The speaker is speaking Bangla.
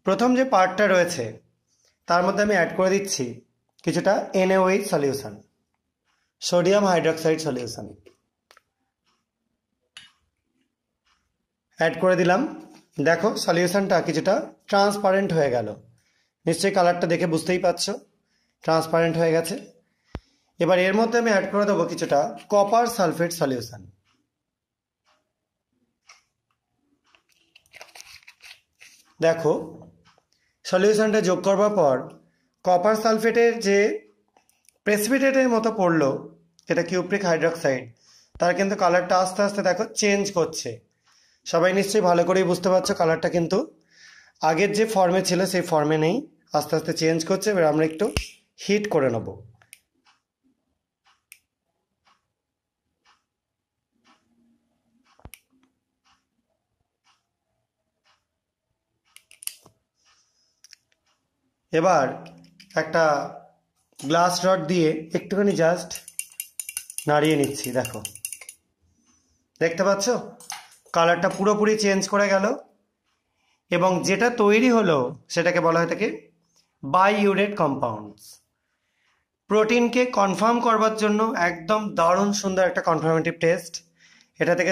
প্রথম যে পার্টটা রয়েছে তার মধ্যে আমি অ্যাড করে দিচ্ছি কিছুটা NaOH solution, sodium hydroxide solution add করে দিলাম। দেখো সলিউশনটা কিছুটা ট্রান্সপারেন্ট হয়ে গেল, নিশ্চয়ই কালারটা দেখে বুঝতেই পারছো ট্রান্সপারেন্ট হয়ে গেছে। এবার এর মধ্যে আমি অ্যাড করে দেবো কিছুটা কপার সালফেট সলিউশন। দেখো সলিউশনটা যোগ করবার পর কপার সালফেটের যে প্রেসিপিটেটের মতো পড়লো, যেটা কিউপ্রিক হাইড্রক্সাইড, তার কিন্তু কালারটা আস্তে আস্তে দেখো চেঞ্জ করছে। সবাই নিশ্চয়ই ভালো করেই বুঝতে পারছো কালারটা কিন্তু আগের যে ফর্মে ছিল সেই ফর্মে নেই, আস্তে আস্তে চেঞ্জ করছে। এবার আমরা একটু হিট করে নেব। এবার একটা গ্লাস রড দিয়ে একটুখানি জাস্ট নাড়িয়ে নিচ্ছি। দেখো, দেখতে পাচ্ছ কালারটা পুরোপুরি চেঞ্জ করে গেল এবং যেটা তৈরি হলো সেটাকে বলা হয়ে থাকে বাইইউরেট কম্পাউন্ডস। প্রোটিনকে কনফার্ম করবার জন্য একদম দারুণ সুন্দর একটা কনফার্মেটিভ টেস্ট। এটা থেকে